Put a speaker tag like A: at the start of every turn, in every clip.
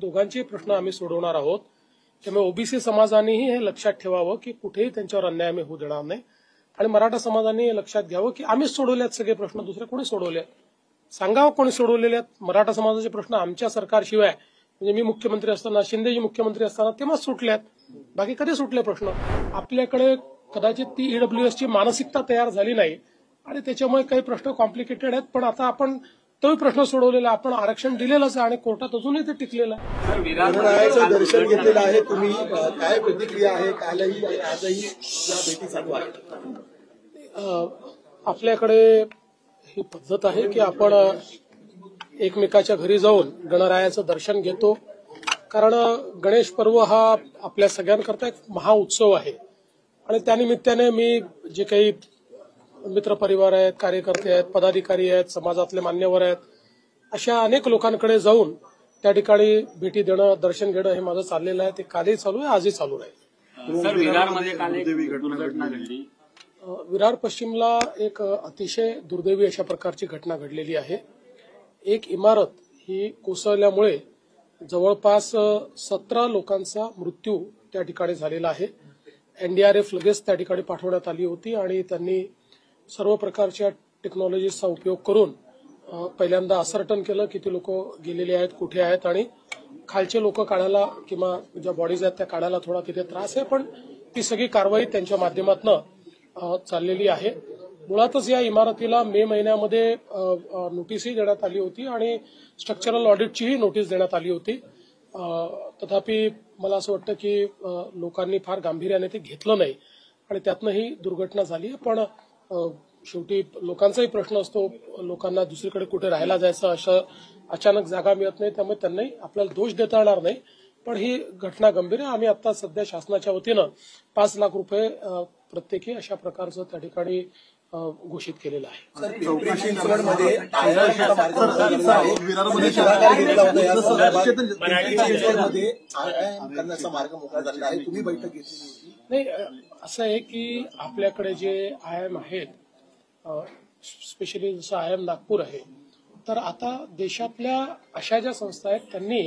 A: दोघांचे प्रश्न आम्ही सोडवणार आहोत। त्यामुळे ओबीसी समाजानेही हे लक्षात ठेवावं की कुठेही त्यांच्यावर अन्याय आम्ही होऊ देणार नाही आणि मराठा समाजाने हे लक्षात घ्यावं की आम्हीच सोडवलेत सगळे प्रश्न, दुसरे कोणी सोडवले सांगावं कोणी सोडवलेले आहेत। मराठा समाजाचे प्रश्न आमच्या सरकारशिवाय म्हणजे मी मुख्यमंत्री असताना, शिंदेजी मुख्यमंत्री असताना तेव्हाच सुटल्यात, बाकी कधी सुटले प्रश्न। आपल्याकडे कदाचित ती ईडब्ल्यूएसची मानसिकता तयार झाली नाही आणि त्याच्यामुळे काही प्रश्न कॉम्प्लिकेटेड आहेत, पण आता आपण तोही प्रश्न सोडवलेला, आपण आरक्षण दिलेलंच आहे आणि कोर्टात अजूनही ते टिकलेलं आहे।
B: गणरायाचं दर्शन घेतलेलं आहे तुम्ही, काय प्रतिक्रिया आहे? कालही आजही या भेटी चालू आहेत।
A: आपल्याकडे ही पद्धत आहे की आपण एकमेकाच्या घरी जाऊन गणरायाचं दर्शन घेतो, कारण गणेश पर्व हा आपल्या सगळ्यांकरता एक महाउत्सव आहे आणि त्यानिमित्ताने मी जे काही मित्रपरिवार आहेत, कार्यकर्ते आहेत, पदाधिकारी आहेत, समाजातले मान्यवर आहेत, अशा अनेक लोकांकडे जाऊन त्या ठिकाणी भेटी देणं, दर्शन घेणं हे माझं चाललेलं आहे। ते कालही चालू आहे, आजही चालू आहे।
C: सर, विरारमध्ये काल एक दुर्घटना घडली।
A: विरार पश्चिमला एक अतिशय दुर्दैवी अशा प्रकारची घटना घडलेली आहे। एक इमारत ही कोसळल्यामुळे जवळपास 17 लोकांचा मृत्यू त्या ठिकाणी झालेला आहे। एनडीआरएफ लगेच त्या ठिकाणी पाठवण्यात आली होती आणि त्यांनी सर्व प्रकारच्या टेक्नॉलॉजीचा उपयोग करून पहिल्यांदा असर्टन केलं किती लोक गेलेले आहेत, कुठे आहेत, आणि खालचे लोक काढायला किंवा ज्या बॉडीज आहेत त्या काढायला थोडा तिथे त्रास आहे, पण ती सगळी कारवाई त्यांच्या माध्यमातून चाललेली आहे। मुळातच या इमारतीला मे महिन्यामध्ये नोटीसही देण्यात आली होती आणि स्ट्रक्चरल ऑडिटचीही नोटीस देण्यात आली होती, तथापि मला असं वाटतं की लोकांनी फार गांभीर्याने ते घेतलं नाही आणि त्यातनं ही दुर्घटना झाली। पण शेवटी लोकांचाही प्रश्न असतो, लोकांना दुसरीकडे कुठे राहायला जायचं, असं अचानक जागा मिळत नाही, त्यामुळे त्यांनाही आपल्याला दोष देता येणार नाही, पण ही घटना गंभीर आहे। आम्ही आता सध्या शासनाच्या वतीनं 5 लाख रुपये प्रत्येकी अशा प्रकारचं त्या ठिकाणी घोषित केलेलं आहे।
B: तुम्ही बैठक घेतली
A: नाही, असं आहे की आपल्याकडे जे आयएम आहेत, स्पेशली जसं आयएम नागपूर आहे, तर आता देशातल्या अशा ज्या संस्था आहेत त्यांनी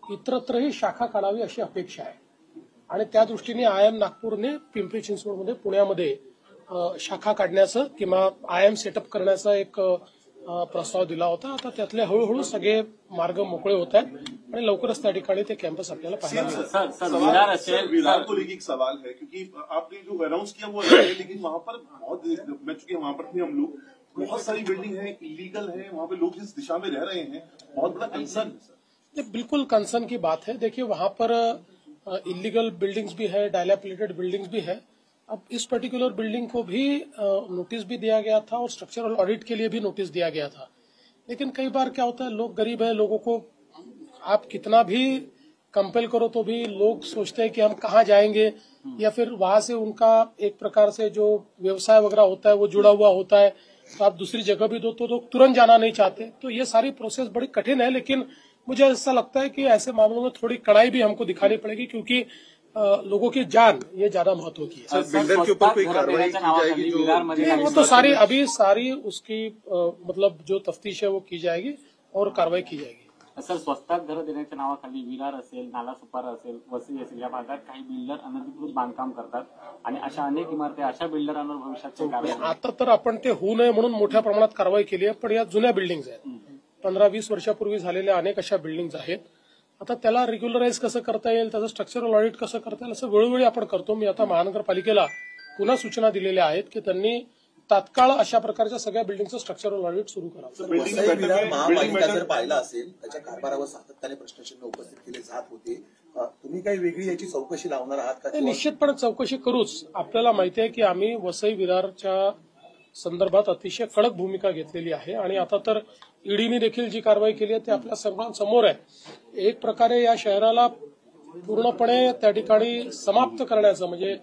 A: इतरत्रही शाखा काढावी अशी अपेक्षा आहे आणि त्या दृष्टीने आयएम नागपूरने पिंपरी चिंचवडमध्ये, पुण्यामध्ये शाखा काढण्याचं किंवा आयएम सेटअप करण्याचा एक प्रस्ताव दिला होता। आता त्यातले हळूहळू सगळे मार्ग मोकळे होत आहेत आणि लवकरच त्या ठिकाणी ते कॅम्पस आपल्याला पाहायला मिळेल।
D: विरार को लेकर एक सवाल है, क्योंकि आपने जो अनाउंस किया वो अच्छा है, लेकिन वहाँ पर बहुत, मैं चूंकि वहाँ पर थे हम लोग, बहुत सारी बिल्डिंग है, इलीगल है, वहाँ पे लोग जिस दिशा में रह रहे हैं, बहुत बड़ा कंसर्न है सर।
A: बिल्कुल कंसर्न की बात है। देखिए, वहाँ पर इलीगल बिल्डिंग्स भी है, डायलापिलेटेड बिल्डिंग्स भी है। अब इस पर्टिकुलर बिल्डिंग को भी नोटिस भी दिया गया था और स्ट्रक्चरल ऑडिट के लिए भी नोटिस दिया गया था, लेकिन कई बार क्या होता है, लोग गरीब है, लोगों को आप कितना भी कंपेल करो तो भी लोग सोचते हैं कि हम कहाँ जाएंगे, या फिर वहां से उनका एक प्रकार से जो व्यवसाय वगैरह होता है वो जुड़ा हुआ होता है, तो आप दूसरी जगह भी दो तो लोग तुरंत जाना नहीं चाहते। तो ये सारी प्रोसेस बड़ी कठिन है, लेकिन मुझे ऐसा लगता है कि ऐसे मामलों में थोड़ी कड़ाई भी हमको दिखानी पड़ेगी, क्योंकि लोगों की जान ये ज्यादा महत्व की है।
B: बिल्डर के ऊपर कोई कार्रवाई की जाएगी?
A: वो तो सारी उसकी मतलब जो तफ्तीश है वो की जाएगी और कार्रवाई की जाएगी।
C: सर, स्वस्तात घर देण्याच्या नावाखाली विरार असेल, नालासोपारा असेल, वसई असेल, या भागात काही बिल्डर अनधिकृत बांधकाम करतात आणि अशा अनेक इमारती, अशा बिल्डरांवर भविष्यात कारवाई।
A: आता तर आपण ते होऊ नये म्हणून मोठ्या प्रमाणात कारवाई केली आहे, पण या जुन्या बिल्डिंग्स आहेत, 15-20 वर्षापूर्वी झालेल्या अनेक अशा बिल्डिंग्स आहेत। आता त्याला रेग्युलराइज कसं करता येईल, त्याचं स्ट्रक्चरल ऑडिट कसं करता येईल, असं वेळोवेळी आपण करतो। मी आता महानगरपालिकेला पुन्हा सूचना दिलेल्या आहेत की त्यांनी तात्काळ अशा प्रकारच्या सगळ्या बिल्डिंगचं स्ट्रक्चरल ऑडिट सुरू करावं।
B: महापालिका जर पाहिला असेल, त्याच्या कारभारावर सातत्याने प्रश्नचिन्ह उपस्थित केले जात होते, तुम्ही काही वेगळी याची चौकशी लावणार आहात का?
A: निश्चितपणे चौकशी करूच। आपल्याला माहिती आहे की आम्ही वसई विरारच्या संदर्भात अतिशय कडक भूमिका घेतलेली आहे आणि आता तर ईडीने देखील जी कारवाई केली आहे ते आपल्या सर्वांसमोर आहे। एक प्रकारे या शहराला पूर्णपणे त्या ठिकाणी समाप्त करण्याचं, म्हणजे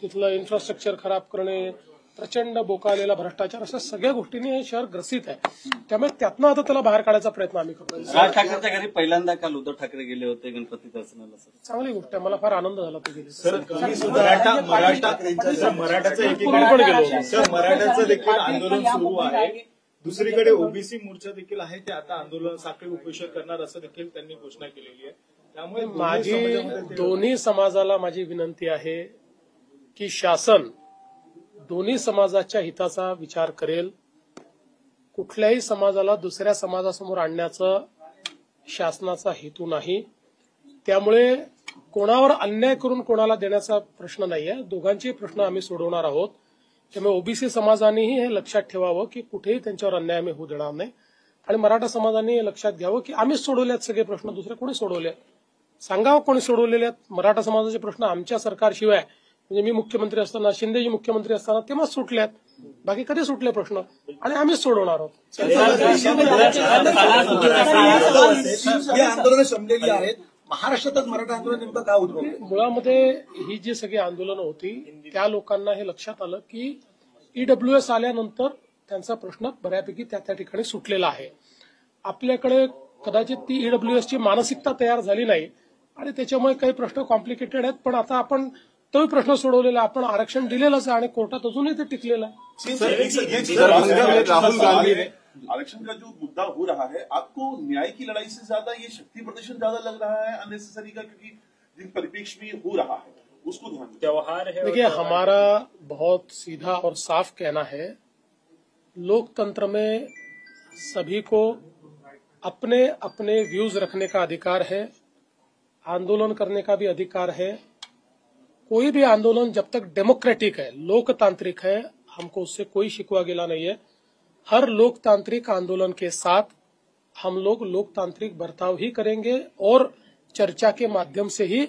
A: तिथलं इन्फ्रास्ट्रक्चर खराब करणे, प्रचंड बोकाळलेला भ्रष्टाचार, अशा सगळ्या गोष्टींनी हे शहर ग्रसित आहे, त्यामुळे त्यातनं आता त्याला बाहेर काढायचा प्रयत्न आम्ही करतो।
E: राज ठाकरेंच्या घरी पहिल्यांदा काल उद्धव ठाकरे गेले होते गणपती दर्शनाला।
A: चांगली गोष्ट आहे, मला फार आनंद झाला ते गेले।
D: मराठाचं देखील आंदोलन सुरू आहे,
F: दुसरीकडे ओबीसी मोर्चा देखील आहे, ते आता आंदोलन साखळी उपोषण करणार असं देखील त्यांनी घोषणा केलेली आहे. त्यामुळे
A: माझी दोन्ही समाजाला माझी विनंती आहे की शासन दोन्ही समाजाच्या हिताचा विचार करेल. कुठल्याही समाजाला दुसऱ्या समाजासमोर आणण्याचा शासनाचा हेतू नाही. त्यामुळे कोणावर अन्याय करून कोणाला देण्याचा प्रश्न नाहीये. दोघांचे प्रश्न आम्ही सोडवणार आहोत. त्यामुळे ओबीसी समाजानेही हे लक्षात ठेवावं की कुठेही त्यांच्यावर अन्याय आम्ही होऊ देणार नाही. आणि मराठा समाजाने हे लक्षात घ्यावं की आम्हीच सोडवले सगळे प्रश्न, दुसरे कोणी सोडवले सांगावं कोणी सोडवलेले आहेत. मराठा समाजाचे प्रश्न आमच्या सरकारशिवाय, म्हणजे मी मुख्यमंत्री असताना, शिंदेजी मुख्यमंत्री असताना तेव्हाच सुटल्यात. बाकी कधी सुटले प्रश्न, आणि आम्हीच सोडवणार आहोत.
B: ही आंदोलनं शमलेली आहेत. महाराष्ट्रातच मराठा आंदोलन नेमकं का उद्भवलं?
A: मुळामध्ये ही जी सगळी आंदोलनं होती त्या लोकांना हे लक्षात आलं की ईडब्ल्यूएस आल्यानंतर त्यांचा प्रश्न बऱ्यापैकी त्या ठिकाणी सुटलेला आहे. आपल्याकडे कदाचित ती ईडब्ल्यूएसची मानसिकता तयार झाली नाही आणि त्याच्यामुळे काही प्रश्न कॉम्प्लिकेटेड आहेत. पण आता आपण तोही प्रश्न सोडवलेला, आपण आरक्षण दिलेलंच आहे आणि कोर्टात अजूनही ते टिकलेलं आहे.
D: राहुल गांधी आरक्षण का जो मुद्दा हो रहा है, आपको न्याय की लड़ाई से ज्यादा ये शक्ति प्रदर्शन ज्यादा लग रहा है अननेसेसरी का, क्योंकि जिस परिप्रेक्ष्य में हो रहा है उसको ध्यान में
F: त्योहार है.
A: देखिए, हमारा बहुत सीधा और साफ कहना है, लोकतंत्र में सभी को अपने अपने व्यूज रखने का अधिकार है, आंदोलन करने का भी अधिकार है. कोई भी आंदोलन जब तक डेमोक्रेटिक है, लोकतांत्रिक है, हमको उससे कोई शिकवा गिला नहीं है. हर लोकतांत्रिक आंदोलन के साथ हम लोग लोकतांत्रिक बर्ताव ही करेंगे और चर्चा के माध्यम से ही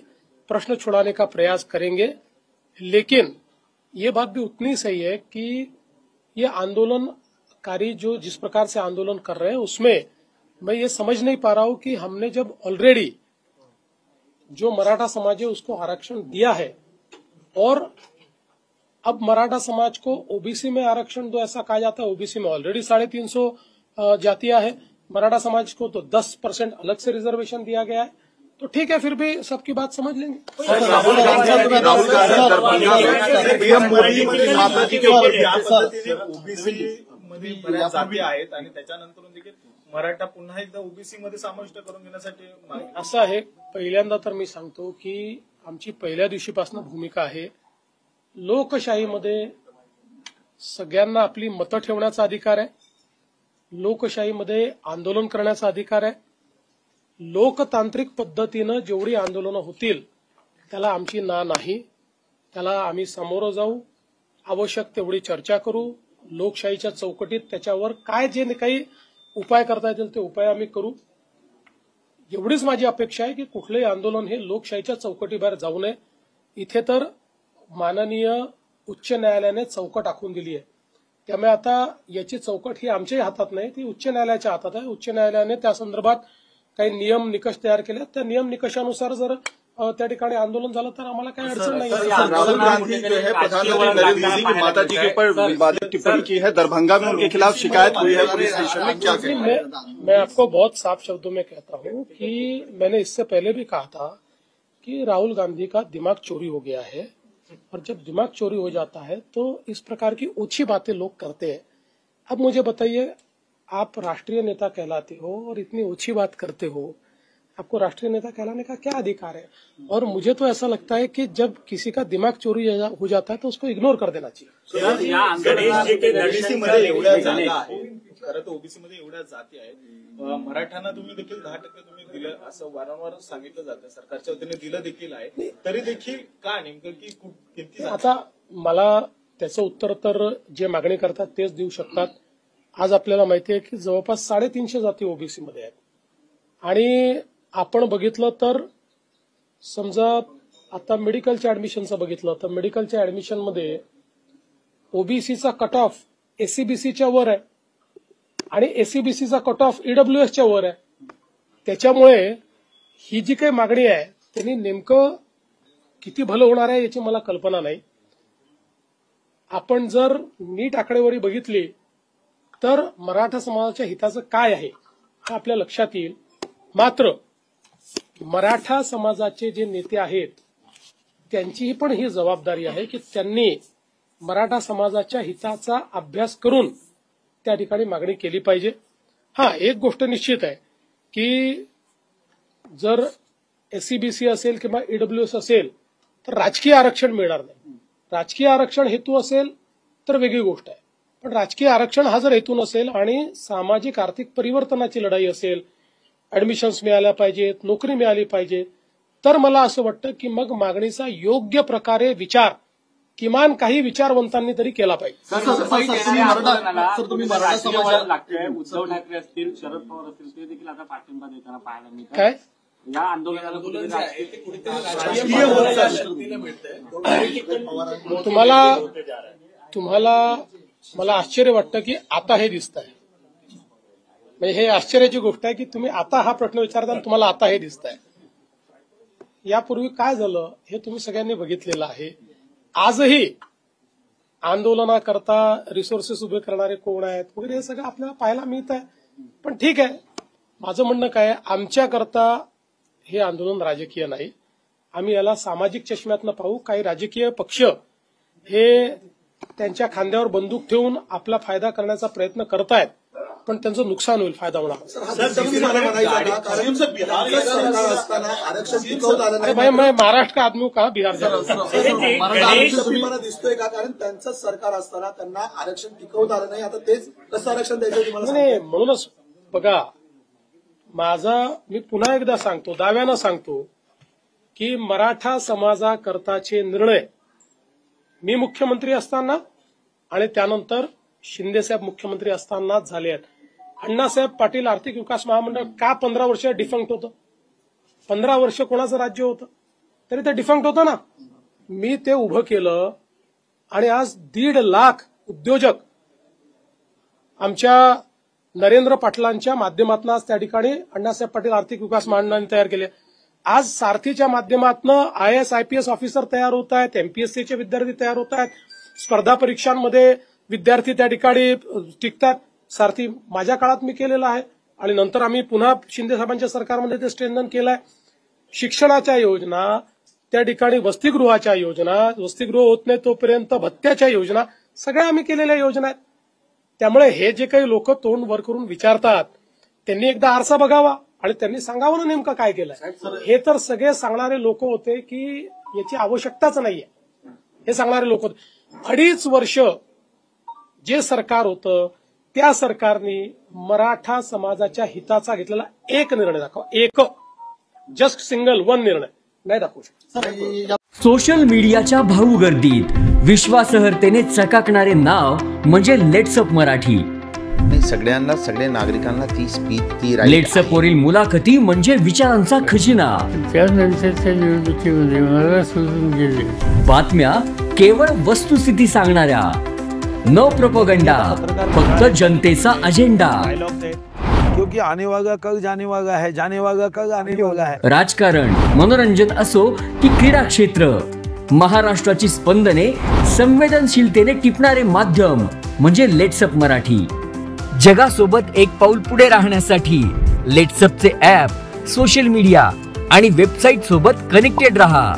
A: प्रश्न छुड़ाने का प्रयास करेंगे. लेकिन ये बात भी उतनी सही है कि ये आंदोलनकारी जो जिस प्रकार से आंदोलन कर रहे हैं उसमें मैं ये समझ नहीं पा रहा हूं कि हमने जब ऑलरेडी जो मराठा समाज है उसको आरक्षण दिया है और अब मराठा समाज को ओबीसी में आरक्षण दो ऐसा कहा जाता है. ओबीसी में ऑलरेडी 350 जातियां है, मराठा समाज को तो 10% अलग से रिजर्वेशन दिया गया है. तो ठीक है, फिर भी सबकी बात समझ लेंगे.
B: राहुल गांधी पीएम मोदी माता जी के
F: ओबीसी मध्ये बऱ्याच जाती आहेत आणि त्याच्यानंतर देखील मराठा पुन्हा एकदा ओबीसी मध्ये समाविष्ट करून घेण्यासाठी
A: असं आहे. पहिल्यांदा तर मी सांगतो की आमची पहिल्या दिवशीपासून भूमिका आहे, लोकशाहीमध्ये सगळ्यांना आपली मतं ठेवण्याचा अधिकार आहे, लोकशाहीमध्ये आंदोलन करण्याचा अधिकार आहे. लोकतांत्रिक पद्धतीनं जेवढी आंदोलनं होतील त्याला आमची ना नाही. त्याला आम्ही सामोरं जाऊ, आवश्यक तेवढी चर्चा करू, लोकशाहीच्या चौकटीत त्याच्यावर काय जे काही उपाय करता येतील ते उपाय आम्ही करू. एवढीच माझी अपेक्षा आहे की कुठलंही आंदोलन हे लोकशाहीच्या चौकटीबाहेर जाऊ नये. इथे तर माननीय उच्च न्यायालयाने चौकट आखून दिली आहे. त्यामुळे आता याची चौकट ही आमच्याही हातात नाही, ती उच्च न्यायालयाच्या हातात आहे. उच्च न्यायालयाने त्या संदर्भात काही नियम निकष तयार केले. त्या नियम निकषानुसार जर त्या ठिकाणी आंदोलन झालं तर आम्हाला काही अडचण नाही.
B: राहुल गांधी जो है प्रधानमंत्री नरेंद्र मोदी की माता जी के ऊपर विवादित टिप्पणी की है, दरभंगा में उनके खिलाफ शिकायत हुई है पुलिस स्टेशन में, क्या कहें?
A: मैं आपको बहुत साफ शब्दों में कहता हूं कि मैंने इससे पहले भी कहा था कि राहुल गांधी का दिमाग चोरी हो गया है, और जब दिमाग चोरी हो जाता है तो इस प्रकार की ओछी बातें लोग करते हैं. अब मुझे बताइए, आप राष्ट्रीय नेता कहलाते हो और इतनी ओछी बात करते हो, आपको राष्ट्रीय नेता कहलाने का क्या अधिकार है? और मुझे तो ऐसा लगता है कि जब किसी का दिमाग चोरी हो जाता है तो उसको इग्नोर कर देना चाहिए.
F: ओबीसीमध्ये एवढ्या जागा आहेत, खरं तर ओबीसीमध्ये एवढ्या जाती आहेत, मराठ्यांना तुम्ही देखील 10% तुम्ही दिलं असं वारंवार सांगितलं जातं, सरकारच्या वतीने दिलं देखील आहे, तरी देखील का नेमकं की किती?
A: आता मला त्याचं उत्तर तर जे मागणी करतात तेच देऊ शकतात. आज आपल्याला माहिती आहे की जवळपास 350 जाती ओबीसीमध्ये आहेत. आणि आपण बघितलं तर समजा आता मेडिकलच्या ऍडमिशनचं बघितलं तर मेडिकलच्या ऍडमिशनमध्ये ओबीसीचा कट ऑफ एससीबीसीच्या वर आहे आणि एससीबीसीचा कट ऑफ ईडब्ल्यूएसच्या वर आहे. त्याच्यामुळे ही जी काही मागणी आहे त्यांनी नेमकं किती भलं होणार आहे याची मला कल्पना नाही. आपण जर नीट आकडेवारी बघितली तर मराठा समाजाच्या हिताचं काय आहे हे आपल्या लक्षात येईल. मात्र मराठा समाजाचे जे नेते आहेत त्यांचीही पण ही जबाबदारी आहे की त्यांनी मराठा समाजाच्या हिताचा अभ्यास करून त्या ठिकाणी मागणी केली पाहिजे. एक गोष्ट निश्चित आहे की जर SCBC असेल किंवा EWS असेल तर राजकीय आरक्षण मिळणार नाही. राजकीय आरक्षण हेतू असेल तर वेगळी गोष्ट आहे, पण राजकीय आरक्षण हा जर हेतू नसेल आणि सामाजिक आर्थिक परिवर्तनाची लढाई असेल, ऍडमिशन्स मिळाल्या पाहिजेत, नोकरी मिळाली पाहिजे, तर मला असं वाटतं की मग मागणीचा योग्य प्रकारे विचार किमान काही विचारवंतांनी तरी केला पाहिजे.
C: तुम्ही मराठा समाजाला लागतोय. उद्धव ठाकरे असतील, शरद पवार असतील, ते देखील आता पाठिंबा देताना पाहायला मिळतात.
A: काय
C: या आंदोलनाला
A: तुम्हाला मला आश्चर्य वाटतं की आता हे दिसत आहे. म्हणजे हे आश्चर्याची गोष्ट आहे की तुम्ही आता हा प्रश्न विचारता आणि तुम्हाला आता हे दिसत आहे. यापूर्वी काय झालं हे तुम्ही सगळ्यांनी बघितलेलं आहे. आजही आंदोलनाकरता रिसोर्सेस उभे करणारे कोण आहेत वगैरे हे सगळं आपल्याला पाहायला मिळत आहे. पण ठीक आहे, माझं म्हणणं काय, आमच्याकरता हे आंदोलन राजकीय नाही. आम्ही याला सामाजिक चष्म्यातनं पाहू. काही राजकीय पक्ष हे त्यांच्या खांद्यावर बंदूक ठेवून आपला फायदा करण्याचा प्रयत्न करतायत, पण त्यांचं नुकसान होईल, फायदा होणार. अरे भाई, मैं महाराष्ट्र का आदमी हूं, कहा बिहार जा
G: तुम्हाला दिसतोय का? कारण त्यांचं सरकार असताना त्यांना आरक्षण टिकवता आलं नाही, आता तेच कसं आरक्षण द्यायचं?
A: नाही, म्हणूनच बघा, मी पुन्हा एकदा सांगतो, दाव्यानं सांगतो की मराठा समाजाकरताचे निर्णय मी मुख्यमंत्री असताना आणि त्यानंतर शिंदेसाहेब मुख्यमंत्री असतानाच झाले आहेत. अण्णासाहेब पाटील आर्थिक विकास महामंडळ का 15 वर्ष डिफंक्ट होतं? 15 वर्ष कोणाचं राज्य होतं तरी ते डिफंक्ट होतं ना. मी ते उभं केलं आणि आज 1.5 लाख उद्योजक आमच्या नरेंद्र पाटलांच्या माध्यमातून आज त्या ठिकाणी अण्णासाहेब पाटील आर्थिक विकास महामंडळाने तयार केले. आज सारथीच्या माध्यमातून IAS IPS ऑफिसर तयार होत आहेत, MPSCचे विद्यार्थी तयार होत आहेत, स्पर्धा परीक्षांमध्ये विद्यार्थी त्या ठिकाणी टिकतात. सारथी माझ्या काळात मी केलेला आहे आणि नंतर आम्ही पुन्हा शिंदे साहेबांच्या सरकारमध्ये ते स्ट्रेंथन केलंय. शिक्षणाच्या योजना, त्या ठिकाणी वसतिगृहाच्या योजना, वसतिगृह होत नाही तोपर्यंत भत्त्याच्या योजना, सगळ्या आम्ही केलेल्या योजना आहेत. त्यामुळे हे जे काही लोक तोंड वर करून विचारतात त्यांनी एकदा आरसा बघावा आणि त्यांनी सांगावं ना नेमकं काय केलंय. हे तर सगळे सांगणारे लोक होते की याची आवश्यकताच नाहीये, हे सांगणारे लोक होते. 2.5 वर्ष जे सरकार होतं त्या सरकारने मराठा समाजाच्या हिताचा घेतलेला एक निर्णय दाखवा, एक, जस्ट सिंगल वन निर्णय नाही दाखवू शकत.
H: सोशल मीडियाच्या भाऊ गर्दीत विश्वासार्हतेने चकाकणारे नाव म्हणजे लेट्सअप मराठी.
I: सगळ्यांना, सगळ्या नागरिकांना ती स्पीच, ती
H: लेट्सअप वरील मुलाखती म्हणजे विचारांचा खजिना.
J: त्यानंतरच्या निवडणुकीमध्ये मला सोडून गेले.
H: बातम्या केवळ वस्तुस्थिती सांगणाऱ्या, न प्रोपगंडा, फक्त जनतेचा अजेंडा.
K: क्योंकि आने वाला कल जाने वाला है, जाने वाला कल आने वाला है.
H: राजकारण, मनोरंजन असो की क्रीडा क्षेत्र, महाराष्ट्राची स्पंदने संवेदनशीलतेने टिपणारे माध्यम म्हणजे लेट्सअप मराठी. जगासोबत एक पाऊल पुढे राहण्यासाठी लेट्सअपचे ॲप, सोशल मीडिया आणि वेबसाईट सोबत कनेक्टेड रहा.